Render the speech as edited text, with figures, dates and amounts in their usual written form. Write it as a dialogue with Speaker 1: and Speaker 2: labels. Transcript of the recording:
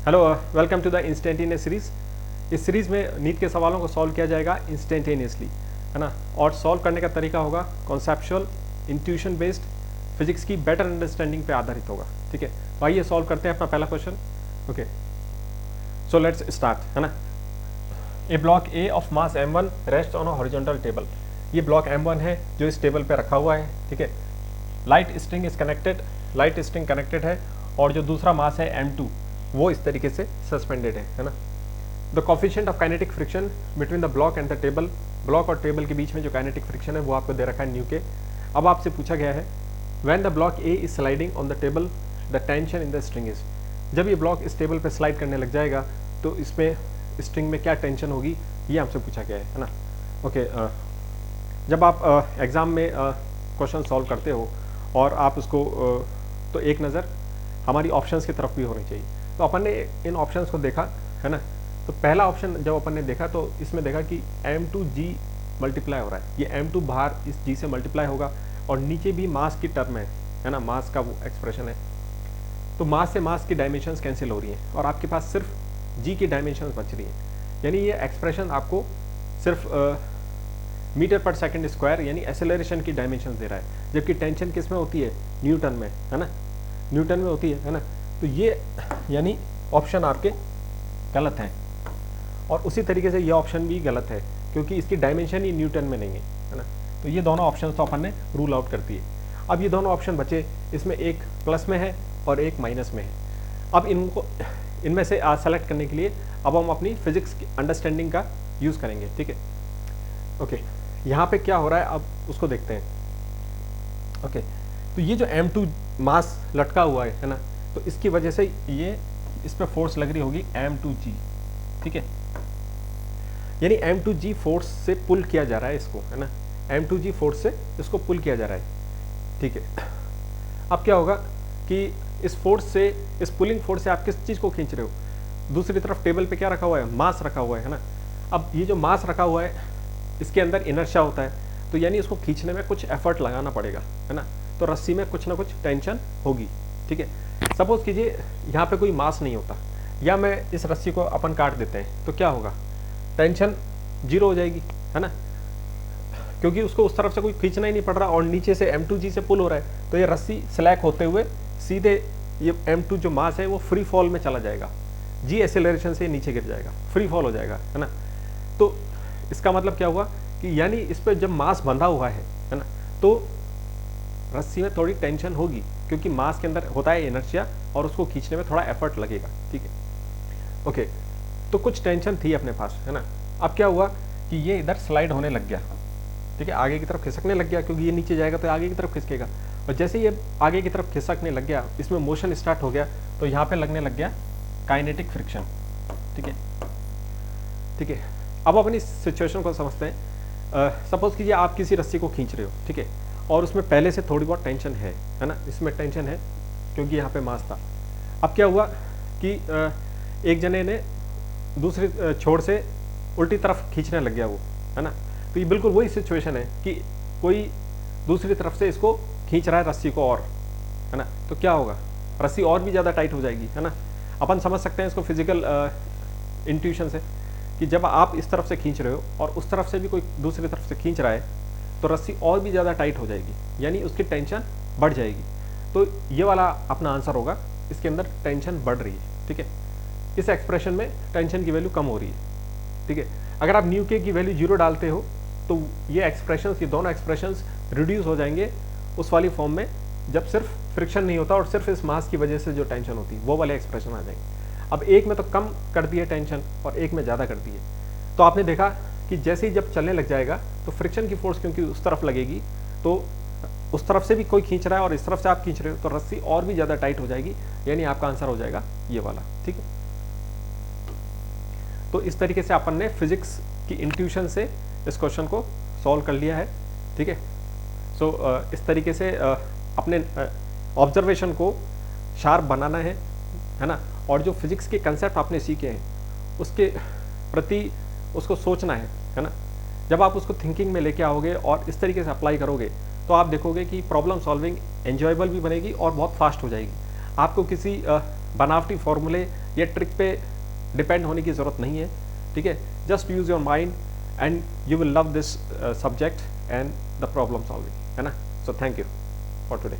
Speaker 1: Hello, welcome to the instantaneous series. इस series में NEET के सवालों को सॉल्व किया जाएगा इंस्टेंटेनियसली, है ना। और सॉल्व करने का तरीका होगा कॉन्सेप्चुअल, इंट्यूशन बेस्ड, फिजिक्स की बेटर अंडरस्टैंडिंग पे आधारित होगा। ठीक है, तो आइए सॉल्व करते हैं अपना पहला question. Okay, so let's start, है ना। A block a of mass m1 rest on a horizontal table. ये ब्लॉक m1 है जो इस टेबल पे रखा हुआ है। ठीक है, light string is connected, light string connected है, और जो दूसरा मास है m2 वो इस तरीके से सस्पेंडेड है ना। The coefficient of kinetic friction between the block and the table, block और टेबल के बीच में जो काइनेटिक फ्रिक्शन है वो आपको दे रखा है न्यू के। अब आपसे पूछा गया है when the block A is sliding on the table the tension in the string is. जब ये ब्लॉक इस टेबल पे स्लाइड करने लग जाएगा तो इसमें स्ट्रिंग में क्या टेंशन होगी, ये हमसे पूछा गया है ना। ओके, जब आप एग्ज़ाम में क्वेश्चन सॉल्व करते हो और आप उसको तो एक नज़र हमारी ऑप्शंस की तरफ भी होनी चाहिए। तो अपन ने इन ऑप्शंस को देखा, है ना। तो पहला ऑप्शन जब अपन ने देखा तो इसमें देखा कि m2g मल्टीप्लाई हो रहा है। ये m2 बाहर इस g से मल्टीप्लाई होगा और नीचे भी मास की टर्म है ना, मास का वो एक्सप्रेशन है। तो मास से मास की डायमेंशंस कैंसिल हो रही हैं और आपके पास सिर्फ g की डायमेंशंस बच रही हैं। यानी ये एक्सप्रेशन आपको सिर्फ मीटर पर सेकंड स्क्वायर यानी एसेलरेशन की डायमेंशन दे रहा है, जबकि टेंशन किस में होती है, न्यूटन में, है ना, न्यूटन में होती है ना। तो ये यानी ऑप्शन आपके गलत हैं, और उसी तरीके से ये ऑप्शन भी गलत है क्योंकि इसकी डायमेंशन ही न्यूटन में नहीं है ना। तो ये दोनों ऑप्शन तो अपन ने रूल आउट कर दिए। अब ये दोनों ऑप्शन बचे, इसमें एक प्लस में है और एक माइनस में है। अब इनमें से सेलेक्ट करने के लिए अब हम अपनी फिजिक्स की अंडरस्टैंडिंग का यूज़ करेंगे। ठीक है, ओके, यहाँ पे क्या हो रहा है अब उसको देखते हैं। ओके, तो ये जो m2 मास लटका हुआ है ना, तो इसकी वजह से ये इस पर फोर्स लग रही होगी m2g। ठीक है, यानी m2g फोर्स से पुल किया जा रहा है इसको, है ना, m2g फोर्स से इसको पुल किया जा रहा है। ठीक है, अब क्या होगा कि इस फोर्स से, इस पुलिंग फोर्स से आप किस चीज़ को खींच रहे हो, दूसरी तरफ टेबल पे क्या रखा हुआ है, मास रखा हुआ है ना। अब ये जो मास रखा हुआ है इसके अंदर इनर्शिया होता है, तो यानी इसको खींचने में कुछ एफर्ट लगाना पड़ेगा, है ना। तो रस्सी में कुछ ना कुछ टेंशन होगी। ठीक है, सपोज कीजिए यहाँ पे कोई मास नहीं होता, या मैं इस रस्सी को अपन काट देते हैं तो क्या होगा, टेंशन जीरो हो जाएगी, है ना, क्योंकि उसको उस तरफ से कोई खींचना ही नहीं पड़ रहा और नीचे से m2g से पुल हो रहा है। तो ये रस्सी स्लैक होते हुए सीधे ये m2 जो मास है वो फ्री फॉल में चला जाएगा, g एक्सेलरेशन से नीचे गिर जाएगा, फ्री फॉल हो जाएगा, है ना। तो इसका मतलब क्या हुआ कि यानी इस पर जब मास बंधा हुआ है ना, तो रस्सी में थोड़ी टेंशन होगी क्योंकि मास के अंदर होता है इनर्शिया और उसको खींचने में थोड़ा एफर्ट लगेगा। ठीक है, ओके, तो कुछ टेंशन थी अपने पास, है ना। अब क्या हुआ कि ये इधर स्लाइड होने लग गया। ठीक है, आगे की तरफ खिसकने लग गया क्योंकि ये नीचे जाएगा तो आगे की तरफ खिसकेगा, और जैसे ये आगे की तरफ खिसकने लग गया, इसमें मोशन स्टार्ट हो गया, तो यहाँ पे लगने लग गया काइनेटिक फ्रिक्शन। ठीक है, ठीक है, अब अपनी सिचुएशन को समझते हैं। सपोज कीजिए आप किसी रस्सी को खींच रहे हो, ठीक है, और उसमें पहले से थोड़ी बहुत टेंशन है ना, इसमें टेंशन है क्योंकि यहाँ पे मास था। अब क्या हुआ कि एक जने ने दूसरी छोर से उल्टी तरफ खींचने लग गया वो, है ना। तो ये बिल्कुल वही सिचुएशन है कि कोई दूसरी तरफ से इसको खींच रहा है रस्सी को, और है ना, तो क्या होगा, रस्सी और भी ज़्यादा टाइट हो जाएगी, है ना। अपन समझ सकते हैं इसको फिजिकल इंट्यूशन से कि जब आप इस तरफ से खींच रहे हो और उस तरफ से भी कोई दूसरी तरफ से खींच रहा है तो रस्सी और भी ज़्यादा टाइट हो जाएगी, यानी उसकी टेंशन बढ़ जाएगी। तो ये वाला अपना आंसर होगा, इसके अंदर टेंशन बढ़ रही है। ठीक है, इस एक्सप्रेशन में टेंशन की वैल्यू कम हो रही है। ठीक है, अगर आप न्यू के की वैल्यू 0 डालते हो तो ये एक्सप्रेशंस, ये दोनों एक्सप्रेशंस रिड्यूस हो जाएंगे उस वाली फॉर्म में जब सिर्फ फ्रिक्शन नहीं होता और सिर्फ इस मास की वजह से जो टेंशन होती है वो वाले एक्सप्रेशन आ जाएंगे। अब एक में तो कम कर दी है टेंशन और एक में ज़्यादा कर दी है। तो आपने देखा कि जैसे ही जब चलने लग जाएगा तो फ्रिक्शन की फोर्स क्योंकि उस तरफ लगेगी, तो उस तरफ से भी कोई खींच रहा है और इस तरफ से आप खींच रहे हो तो रस्सी और भी ज़्यादा टाइट हो जाएगी, यानी आपका आंसर हो जाएगा ये वाला। ठीक है, तो इस तरीके से अपन ने फिजिक्स की इंट्यूशन से इस क्वेश्चन को सॉल्व कर लिया है। ठीक है, सो इस तरीके से अपने ऑब्जर्वेशन को शार्प बनाना है ना, और जो फिजिक्स के कंसेप्ट आपने सीखे हैं उसके प्रति उसको सोचना है ना। जब आप उसको थिंकिंग में लेके आओगे और इस तरीके से अप्लाई करोगे तो आप देखोगे कि प्रॉब्लम सॉल्विंग एंजॉयबल भी बनेगी और बहुत फास्ट हो जाएगी। आपको किसी बनावटी फॉर्मूले ये ट्रिक पे डिपेंड होने की ज़रूरत नहीं है, ठीक है। Just use your mind and you will love this subject and the problem solving, है ना। So thank you for today.